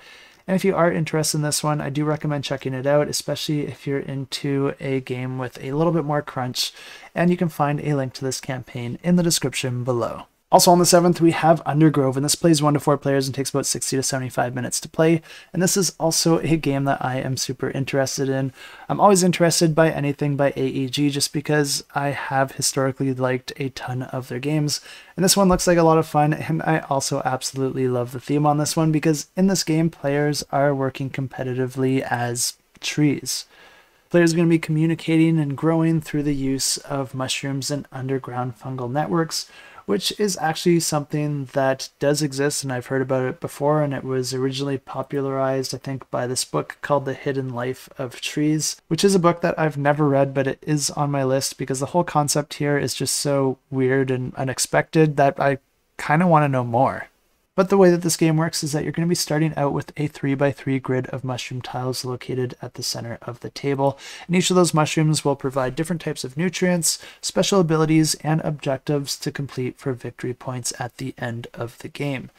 And if you are interested in this one, I do recommend checking it out, especially if you're into a game with a little bit more crunch, and you can find a link to this campaign in the description below. Also on the 7th, we have Undergrove, and this plays 1 to 4 players and takes about 60 to 75 minutes to play. And this is also a game that I am super interested in. I'm always interested by anything by AEG just because I have historically liked a ton of their games. And this one looks like a lot of fun, and I also absolutely love the theme on this one because in this game, players are working competitively as trees. Players are going to be communicating and growing through the use of mushrooms and underground fungal networks, which is actually something that does exist, and I've heard about it before, and it was originally popularized, I think, by this book called The Hidden Life of Trees, which is a book that I've never read, but it is on my list because the whole concept here is just so weird and unexpected that I kind of want to know more. But the way that this game works is that you're going to be starting out with a 3x3 grid of mushroom tiles located at the center of the table, and each of those mushrooms will provide different types of nutrients, special abilities, and objectives to complete for victory points at the end of the game.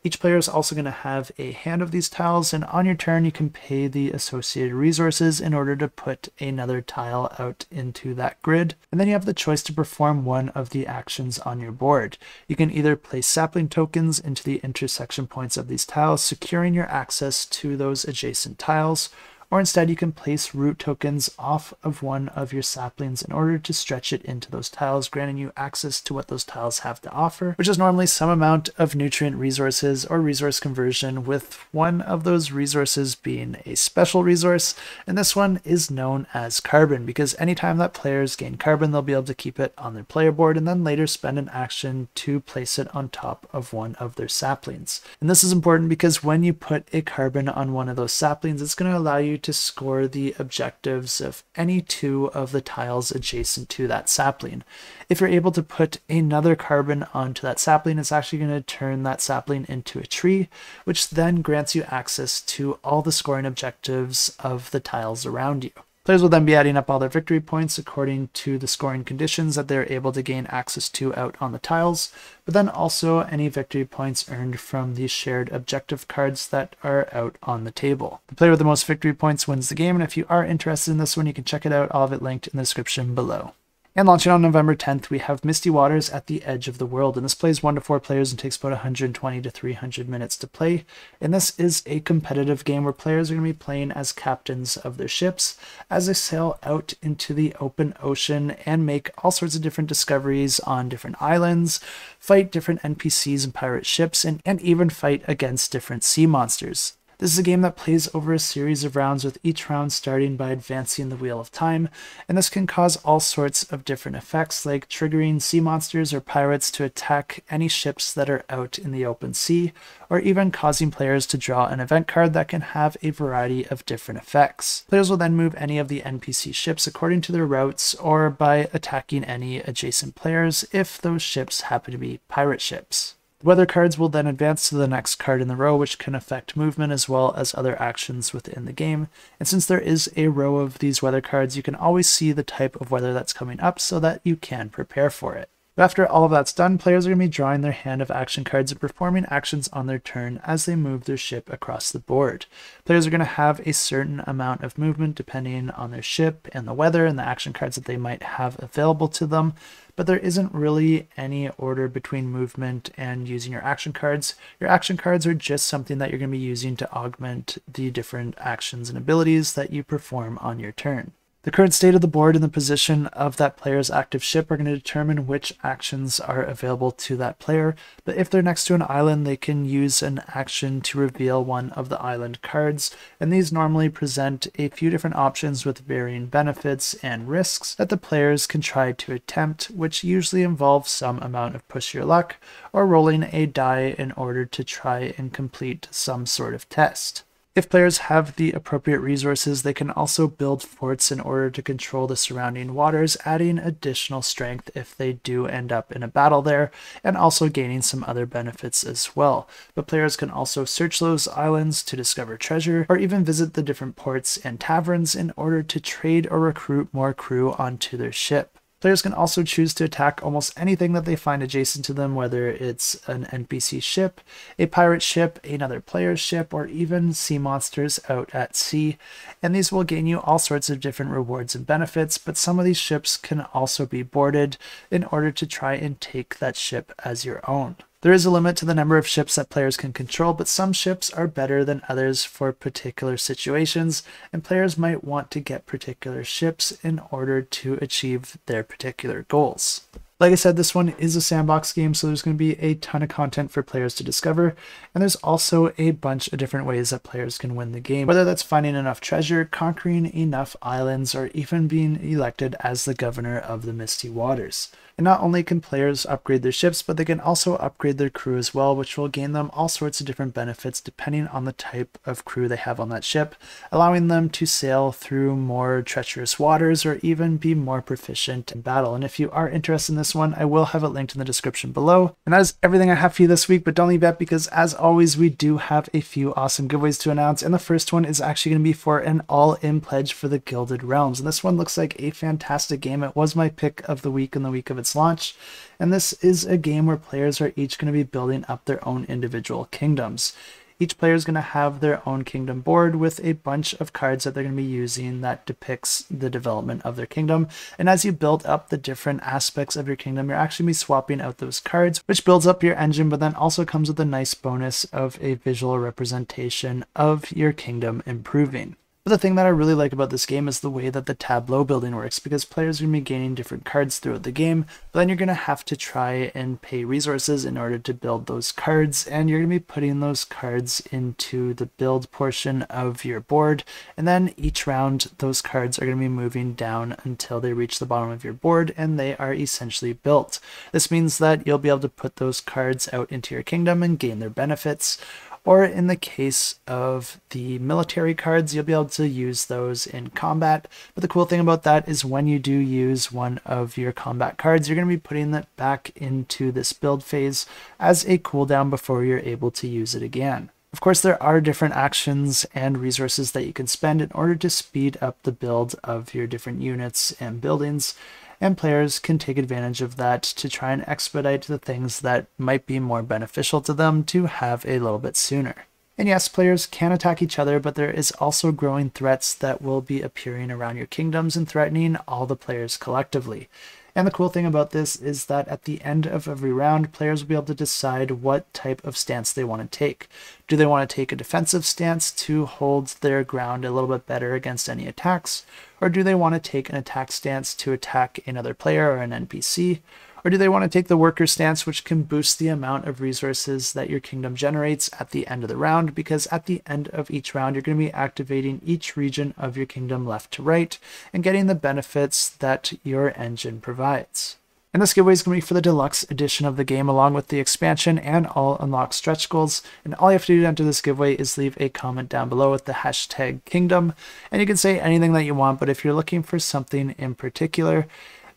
Each player is also going to have a hand of these tiles, and on your turn you can pay the associated resources in order to put another tile out into that grid. And then you have the choice to perform one of the actions on your board. You can either place sapling tokens into the intersection points of these tiles, securing your access to those adjacent tiles, or instead you can place root tokens off of one of your saplings in order to stretch it into those tiles, granting you access to what those tiles have to offer, which is normally some amount of nutrient resources or resource conversion, with one of those resources being a special resource, and this one is known as carbon, because anytime that players gain carbon, they'll be able to keep it on their player board and then later spend an action to place it on top of one of their saplings. And this is important because when you put a carbon on one of those saplings, it's going to allow you to score the objectives of any 2 of the tiles adjacent to that sapling. If you're able to put another carbon onto that sapling, it's actually going to turn that sapling into a tree, which then grants you access to all the scoring objectives of the tiles around you. Players will then be adding up all their victory points according to the scoring conditions that they're able to gain access to out on the tiles, but then also any victory points earned from the shared objective cards that are out on the table. The player with the most victory points wins the game, and if you are interested in this one, you can check it out. I'll have it linked in the description below. And launching on November 10th, we have Misty Waters at the Edge of the World, and this plays 1 to 4 players and takes about 120 to 300 minutes to play. And this is a competitive game where players are going to be playing as captains of their ships as they sail out into the open ocean and make all sorts of different discoveries on different islands, fight different NPCs and pirate ships, and even fight against different sea monsters. This is a game that plays over a series of rounds, with each round starting by advancing the Wheel of Time, and this can cause all sorts of different effects, like triggering sea monsters or pirates to attack any ships that are out in the open sea, or even causing players to draw an event card that can have a variety of different effects. Players will then move any of the NPC ships according to their routes, or by attacking any adjacent players if those ships happen to be pirate ships. Weather cards will then advance to the next card in the row, which can affect movement as well as other actions within the game. And since there is a row of these weather cards, you can always see the type of weather that's coming up so that you can prepare for it. But after all of that's done, players are going to be drawing their hand of action cards and performing actions on their turn as they move their ship across the board. Players are going to have a certain amount of movement depending on their ship and the weather and the action cards that they might have available to them, but there isn't really any order between movement and using your action cards. Your action cards are just something that you're going to be using to augment the different actions and abilities that you perform on your turn. The current state of the board and the position of that player's active ship are going to determine which actions are available to that player, but if they're next to an island, they can use an action to reveal one of the island cards, and these normally present a few different options with varying benefits and risks that the players can try to attempt, which usually involves some amount of push your luck or rolling a die in order to try and complete some sort of test. If players have the appropriate resources, they can also build forts in order to control the surrounding waters, adding additional strength if they do end up in a battle there, and also gaining some other benefits as well. But players can also search those islands to discover treasure, or even visit the different ports and taverns in order to trade or recruit more crew onto their ship. Players can also choose to attack almost anything that they find adjacent to them, whether it's an NPC ship, a pirate ship, another player's ship, or even sea monsters out at sea. And these will gain you all sorts of different rewards and benefits, but some of these ships can also be boarded in order to try and take that ship as your own. There is a limit to the number of ships that players can control, but some ships are better than others for particular situations, and players might want to get particular ships in order to achieve their particular goals. Like I said, this one is a sandbox game, so there's going to be a ton of content for players to discover, and there's also a bunch of different ways that players can win the game, whether that's finding enough treasure, conquering enough islands, or even being elected as the governor of the Misty Waters. And not only can players upgrade their ships, but they can also upgrade their crew as well, which will gain them all sorts of different benefits depending on the type of crew they have on that ship, allowing them to sail through more treacherous waters or even be more proficient in battle. And if you are interested in this one, I will have it linked in the description below. And that is everything I have for you this week, but don't leave yet because as always, we do have a few awesome giveaways to announce. And the first one is actually going to be for an all-in pledge for the Gilded Realms. And this one looks like a fantastic game. It was my pick of the week in the week of its launch, and this is a game where players are each going to be building up their own individual kingdoms. Each player is going to have their own kingdom board with a bunch of cards that they're going to be using that depicts the development of their kingdom, and as you build up the different aspects of your kingdom, you're actually going to be swapping out those cards, which builds up your engine, but then also comes with a nice bonus of a visual representation of your kingdom improving. But the thing that I really like about this game is the way that the tableau building works, because players are going to be gaining different cards throughout the game, but then you're going to have to try and pay resources in order to build those cards, and you're going to be putting those cards into the build portion of your board, and then each round those cards are going to be moving down until they reach the bottom of your board and they are essentially built. This means that you'll be able to put those cards out into your kingdom and gain their benefits. Or in the case of the military cards, you'll be able to use those in combat. But the cool thing about that is when you do use one of your combat cards, you're going to be putting that back into this build phase as a cooldown before you're able to use it again. Of course, there are different actions and resources that you can spend in order to speed up the build of your different units and buildings, and players can take advantage of that to try and expedite the things that might be more beneficial to them to have a little bit sooner. And yes, players can attack each other, but there is also growing threats that will be appearing around your kingdoms and threatening all the players collectively. And the cool thing about this is that at the end of every round, players will be able to decide what type of stance they want to take. Do they want to take a defensive stance to hold their ground a little bit better against any attacks? Or do they want to take an attack stance to attack another player or an NPC? Or do they want to take the worker stance, which can boost the amount of resources that your kingdom generates at the end of the round, because at the end of each round, you're going to be activating each region of your kingdom left to right and getting the benefits that your engine provides. And this giveaway is going to be for the deluxe edition of the game, along with the expansion and all unlocked stretch goals. And all you have to do to enter this giveaway is leave a comment down below with the hashtag kingdom. And you can say anything that you want, but if you're looking for something in particular,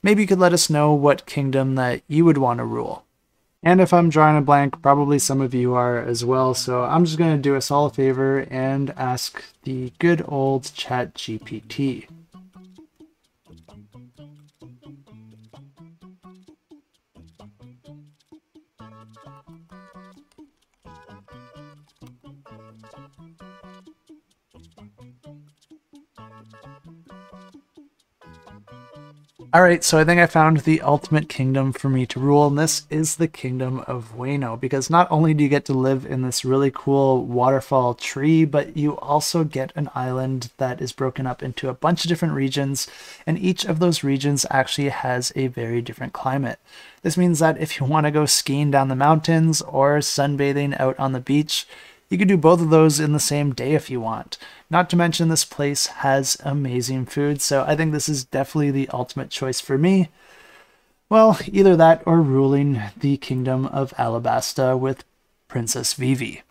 maybe you could let us know what kingdom that you would want to rule. And if I'm drawing a blank, probably some of you are as well. So I'm just going to do us all a favor and ask the good old ChatGPT. Alright, so I think I found the ultimate kingdom for me to rule, and this is the Kingdom of Wayno, because not only do you get to live in this really cool waterfall tree, but you also get an island that is broken up into a bunch of different regions, and each of those regions actually has a very different climate. This means that if you want to go skiing down the mountains or sunbathing out on the beach, you can do both of those in the same day if you want. Not to mention this place has amazing food, so I think this is definitely the ultimate choice for me. Well, either that or ruling the Kingdom of Alabasta with Princess Vivi.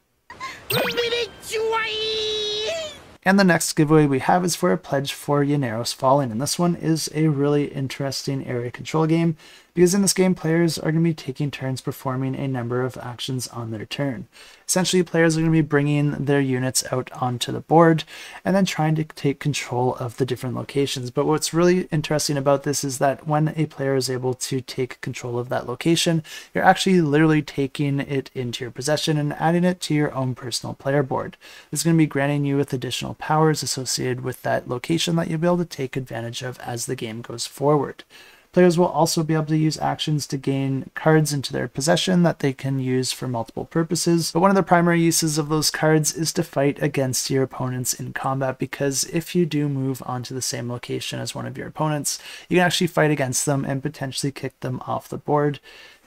And the next giveaway we have is for a pledge for Ynaros Fallin, and this one is a really interesting area control game, because in this game players are going to be taking turns performing a number of actions on their turn. Essentially, players are going to be bringing their units out onto the board and then trying to take control of the different locations. But what's really interesting about this is that when a player is able to take control of that location, you're actually literally taking it into your possession and adding it to your own personal player board. This is going to be granting you with additional powers associated with that location that you'll be able to take advantage of as the game goes forward. Players will also be able to use actions to gain cards into their possession that they can use for multiple purposes, but one of the primary uses of those cards is to fight against your opponents in combat, because if you do move onto the same location as one of your opponents, you can actually fight against them and potentially kick them off the board,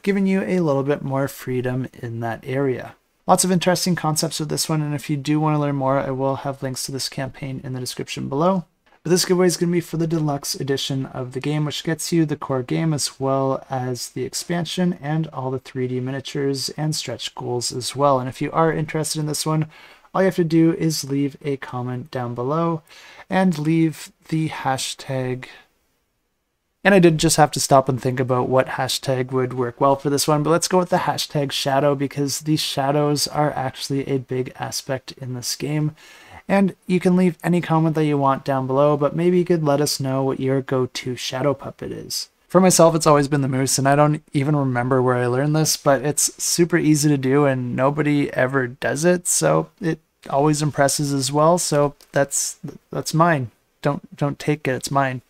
giving you a little bit more freedom in that area. Lots of interesting concepts with this one, and if you do want to learn more, I will have links to this campaign in the description below. But this giveaway is going to be for the deluxe edition of the game, which gets you the core game as well as the expansion and all the 3D miniatures and stretch goals as well. And if you are interested in this one, all you have to do is leave a comment down below and leave the hashtag. And I did just have to stop and think about what hashtag would work well for this one, but let's go with the hashtag shadow, because these shadows are actually a big aspect in this game. And you can leave any comment that you want down below, but maybe you could let us know what your go-to shadow puppet is. For myself, it's always been the moose, and I don't even remember where I learned this, but it's super easy to do and nobody ever does it, so it always impresses as well. So that's mine. Don't take it, it's mine.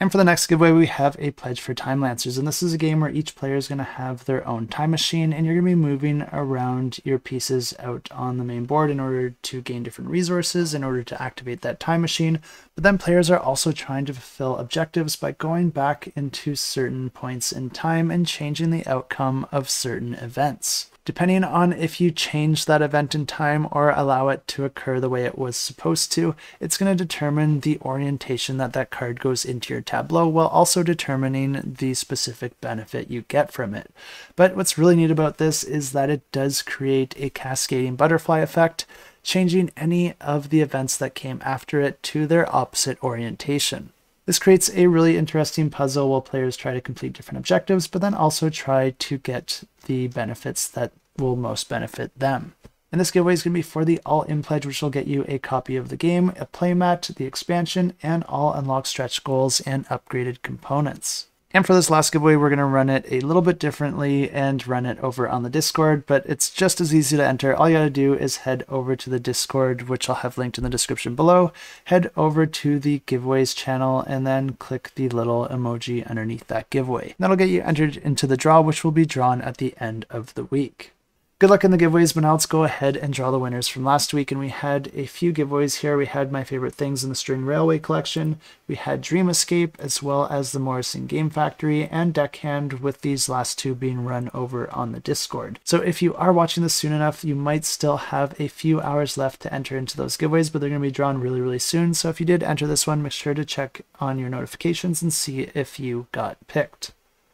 And for the next giveaway, we have a pledge for Timelancers, and this is a game where each player is going to have their own time machine, and you're going to be moving around your pieces out on the main board in order to gain different resources in order to activate that time machine. But then players are also trying to fulfill objectives by going back into certain points in time and changing the outcome of certain events. Depending on if you change that event in time or allow it to occur the way it was supposed to, it's going to determine the orientation that that card goes into your tableau, while also determining the specific benefit you get from it. But what's really neat about this is that it does create a cascading butterfly effect, changing any of the events that came after it to their opposite orientation. This creates a really interesting puzzle while players try to complete different objectives, but then also try to get the benefits that will most benefit them. And this giveaway is going to be for the all-in pledge, which will get you a copy of the game, a playmat, the expansion, and all unlocked stretch goals and upgraded components. And for this last giveaway, we're going to run it a little bit differently and run it over on the Discord, but it's just as easy to enter. All you got to do is head over to the Discord, which I'll have linked in the description below, head over to the giveaways channel, and then click the little emoji underneath that giveaway. That'll get you entered into the draw, which will be drawn at the end of the week. Good luck in the giveaways, but now let's go ahead and draw the winners from last week. And we had a few giveaways here. We had My Favorite Things in the String Railway collection. We had DreamEscape, as well as the Morrison Game Factory, and DeckHand, with these last two being run over on the Discord. So if you are watching this soon enough, you might still have a few hours left to enter into those giveaways, but they're going to be drawn really, really soon. So if you did enter this one, make sure to check on your notifications and see if you got picked.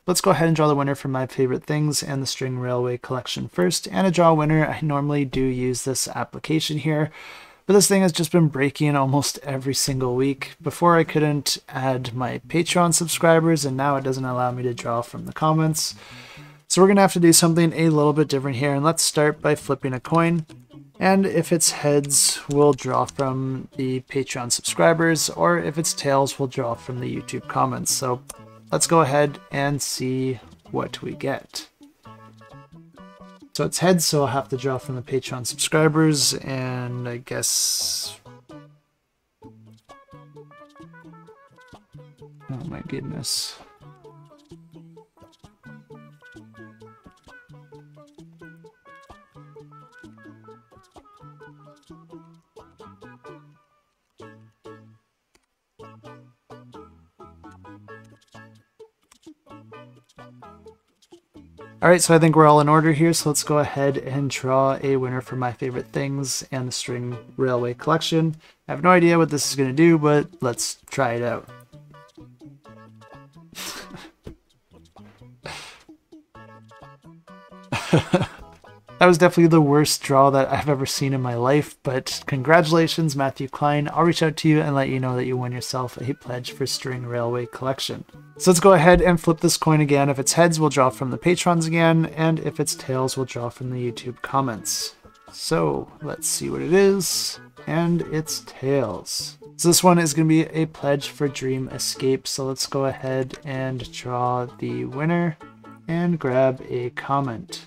Let's go ahead and draw the winner for My Favorite Things and the String Railway collection first. And to draw a winner, I normally do use this application here, but this thing has just been breaking almost every single week. Before I couldn't add my Patreon subscribers, and now it doesn't allow me to draw from the comments. So we're going to have to do something a little bit different here, and let's start by flipping a coin. And if it's heads, we'll draw from the Patreon subscribers, or if it's tails, we'll draw from the YouTube comments. So let's go ahead and see what we get. So it's heads, so I'll have to draw from the Patreon subscribers, and I guess... Oh my goodness. Alright, so I think we're all in order here, so let's go ahead and draw a winner for my favorite things and the String Railway collection. I have no idea what this is going to do, but let's try it out. That was definitely the worst draw that I've ever seen in my life, but congratulations, Matthew Klein. I'll reach out to you and let you know that you won yourself a pledge for String Railway collection. So let's go ahead and flip this coin again. If it's heads, we'll draw from the patrons again, and if it's tails, we'll draw from the YouTube comments. So let's see what it is, and it's tails. So this one is going to be a pledge for DreamEscape, so let's go ahead and draw the winner and grab a comment.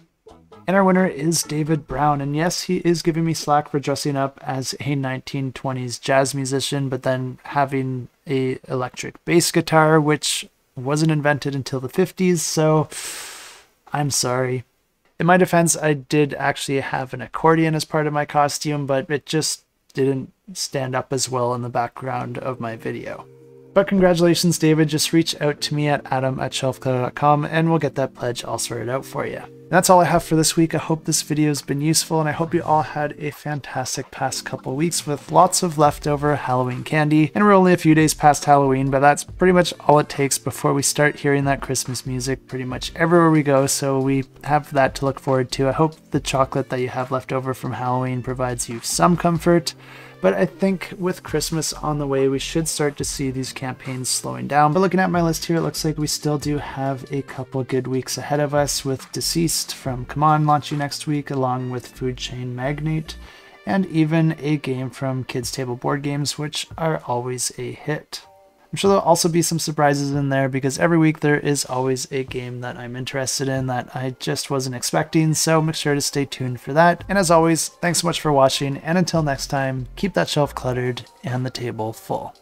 And our winner is David Brown, and yes, he is giving me slack for dressing up as a 1920s jazz musician, but then having a electric bass guitar, which wasn't invented until the 50s, so I'm sorry. In my defense, I did actually have an accordion as part of my costume, but it just didn't stand up as well in the background of my video. But congratulations, David. Just reach out to me at adam@shelfclutter.com and we'll get that pledge all sorted out for you. And that's all I have for this week. I hope this video has been useful, and I hope you all had a fantastic past couple weeks with lots of leftover Halloween candy. And we're only a few days past Halloween, but that's pretty much all it takes before we start hearing that Christmas music pretty much everywhere we go, so we have that to look forward to. I hope the chocolate that you have left over from Halloween provides you some comfort. But I think with Christmas on the way, we should start to see these campaigns slowing down. But looking at my list here, it looks like we still do have a couple good weeks ahead of us, with Deceased from Come On launching next week, along with Food Chain Magnate, and even a game from Kids Table Board Games, which are always a hit. I'm sure there'll also be some surprises in there, because every week there is always a game that I'm interested in that I just wasn't expecting, so make sure to stay tuned for that. And as always, thanks so much for watching, and until next time, keep that shelf cluttered and the table full.